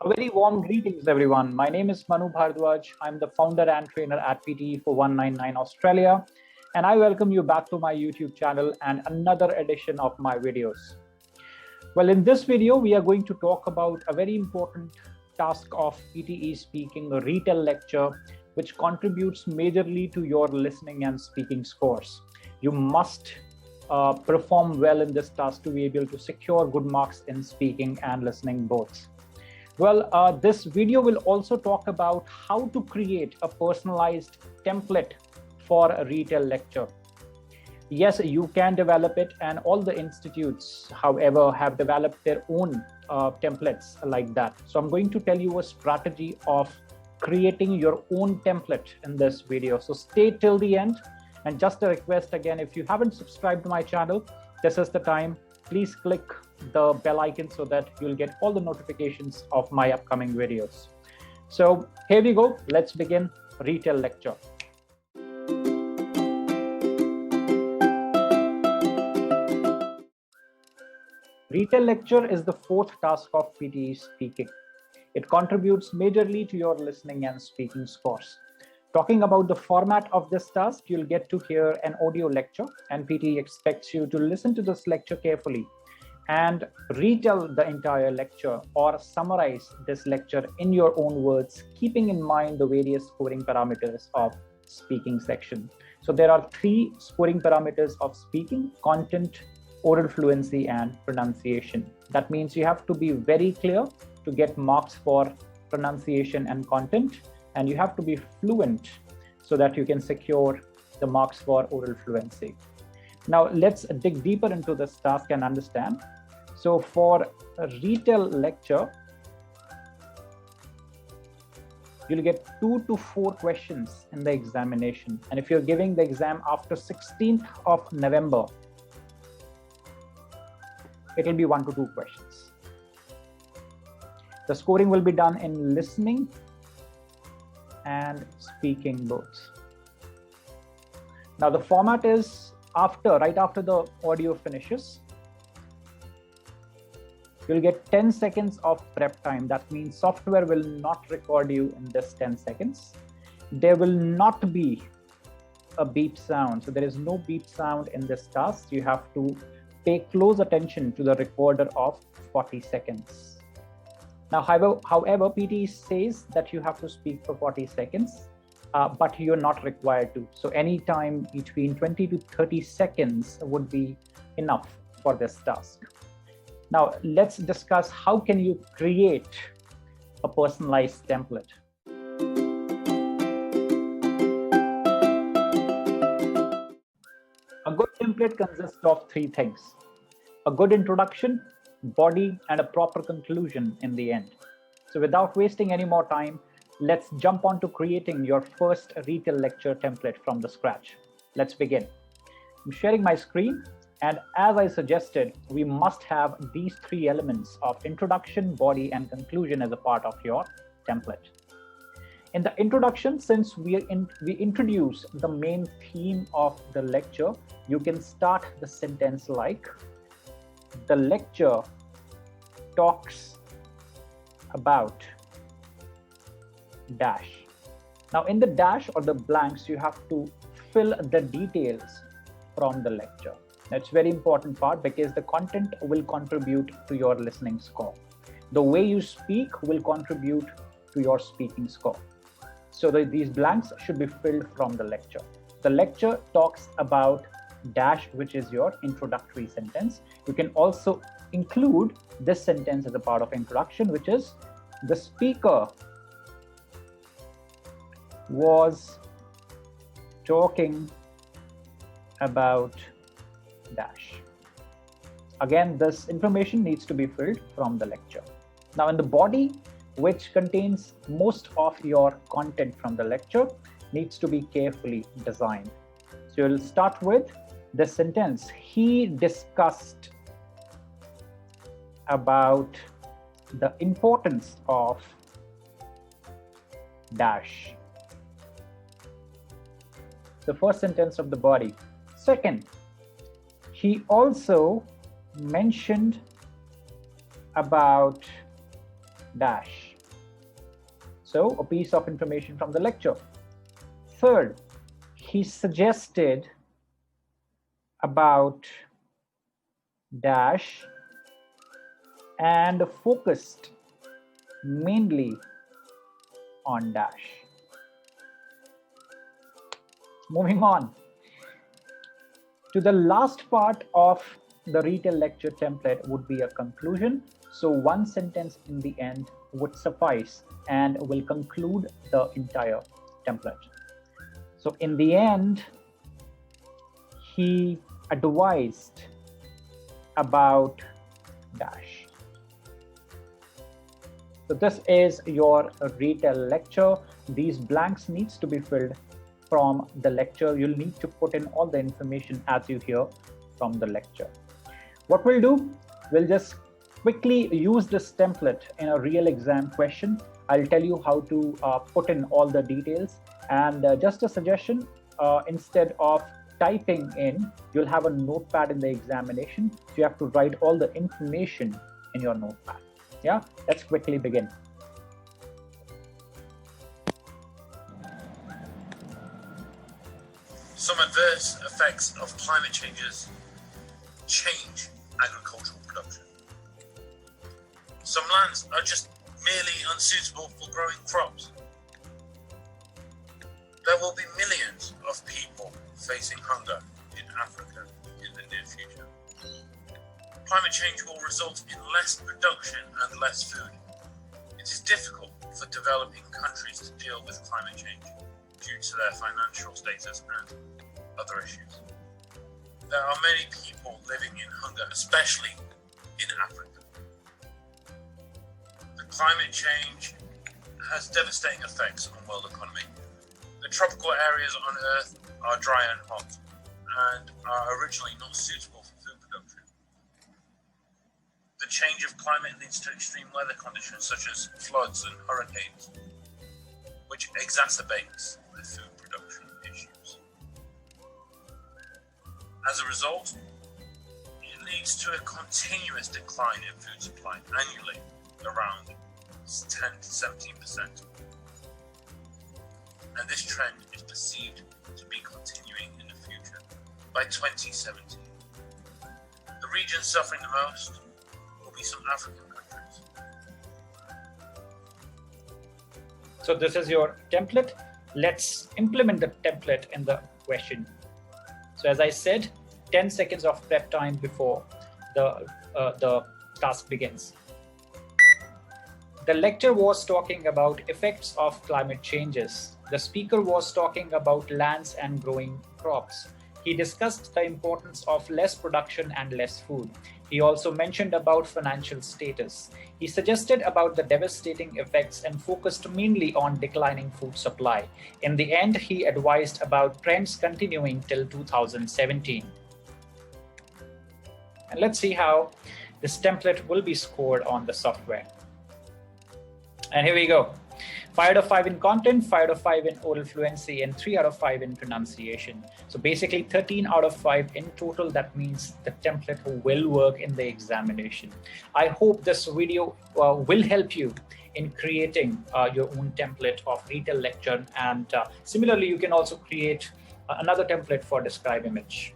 Very warm greetings, everyone. My name is Manu Bhardwaj. I'm the founder and trainer at PTE for 199 Australia, and I welcome you back to my YouTube channel and another edition of my videos. Well, in this video, we are going to talk about a very important task of PTE Speaking, a Retell Lecture, which contributes majorly to your listening and speaking scores. You must perform well in this task to be able to secure good marks in speaking and listening both. Well, this video will also talk about how to create a personalized template for a Retell Lecture. Yes, you can develop it, and all the institutes, however, have developed their own templates like that. So I'm going to tell you a strategy of creating your own template in this video. So stay till the end. And just a request again, if you haven't subscribed to my channel, this is the time. Please click the bell icon so that you'll get all the notifications of my upcoming videos. So here we go. Let's begin Retell Lecture. Retell Lecture is the fourth task of PTE Speaking. It contributes majorly to your listening and speaking scores. Talking about the format of this task, you'll get to hear an audio lecture, and PTE expects you to listen to this lecture carefully and retell the entire lecture or summarize this lecture in your own words, keeping in mind the various scoring parameters of speaking section. So there are three scoring parameters of speaking: content, oral fluency, and pronunciation. That means you have to be very clear to get marks for pronunciation and content, and you have to be fluent so that you can secure the marks for oral fluency. Now let's dig deeper into this task and understand. So for a Retell Lecture, you'll get 2 to 4 questions in the examination. And if you're giving the exam after 16th of November, it will be 1 to 2 questions. The scoring will be done in listening and speaking both. Now the format is right after the audio finishes, you'll get 10 seconds of prep time. That means software will not record you in this 10 seconds. There will not be a beep sound. So there is no beep sound in this task. You have to pay close attention to the recorder of 40 seconds. Now, however, PTE says that you have to speak for 40 seconds, but you're not required to. So any time between 20 to 30 seconds would be enough for this task. Now, let's discuss how can you create a personalized template. A good template consists of 3 things: a good introduction, body, and a proper conclusion in the end. So without wasting any more time, let's jump on to creating your first Retell Lecture template from the scratch. Let's begin. I'm sharing my screen, and as I suggested, we must have these 3 elements of introduction, body, and conclusion as a part of your template. In the introduction, since we introduce the main theme of the lecture, you can start the sentence like, "The lecture talks about dash." Now in the dash or the blanks, you have to fill the details from the lecture. That's very important part because the content will contribute to your listening score. The way you speak will contribute to your speaking score. So these blanks should be filled from the lecture. The lecture talks about dash, which is your introductory sentence. You can also include this sentence as a part of introduction, which is, "The speaker was talking about dash." Again, this information needs to be filled from the lecture. Now in the body, which contains most of your content from the lecture, needs to be carefully designed. So you'll start with this sentence: "He discussed about the importance of dash." The first sentence of the body. Second, he also mentioned about dash. So a piece of information from the lecture. Third, he suggested about dash and focused mainly on dash. Moving on to the last part of the Retell Lecture template would be a conclusion. So one sentence in the end would suffice and will conclude the entire template. So in the end, he advised about dash. So this is your Retell Lecture. These blanks needs to be filled from the lecture. You'll need to put in all the information as you hear from the lecture. What we'll do, we'll just quickly use this template in a real exam question. I'll tell you how to put in all the details, and just a suggestion, instead of typing in, you'll have a notepad in the examination. So you have to write all the information in your notepad. Yeah, let's quickly begin. Some adverse effects of climate changes change agricultural production. Some lands are just merely unsuitable for growing crops. There will be millions of people facing hunger in Africa in the near future. Climate change will result in less production and less food. It is difficult for developing countries to deal with climate change due to their financial status and other issues. There are many people living in hunger, especially in Africa. The climate change has devastating effects on world economy. The tropical areas on Earth are dry and hot and are originally not suitable for food production. The change of climate leads to extreme weather conditions such as floods and hurricanes, which exacerbates the food production issues. As a result, it leads to a continuous decline in food supply annually, around 10 to 17%. And this trend is perceived to be continuing in the future. By 2017, the region suffering the most will be some African countries. So this is your template. Let's implement the template in the question. So as I said, 10 seconds of prep time before the task begins. The lecture was talking about effects of climate changes. The speaker was talking about lands and growing crops. He discussed the importance of less production and less food. He also mentioned about financial status. He suggested about the devastating effects and focused mainly on declining food supply. In the end, he advised about trends continuing till 2017. And let's see how this template will be scored on the software. And here we go. 5 out of 5 in content, 5 out of 5 in oral fluency, and 3 out of 5 in pronunciation. So basically 13 out of 5 in total. That means the template will work in the examination. I hope this video will help you in creating your own template of Retell Lecture. And similarly, you can also create another template for describe image.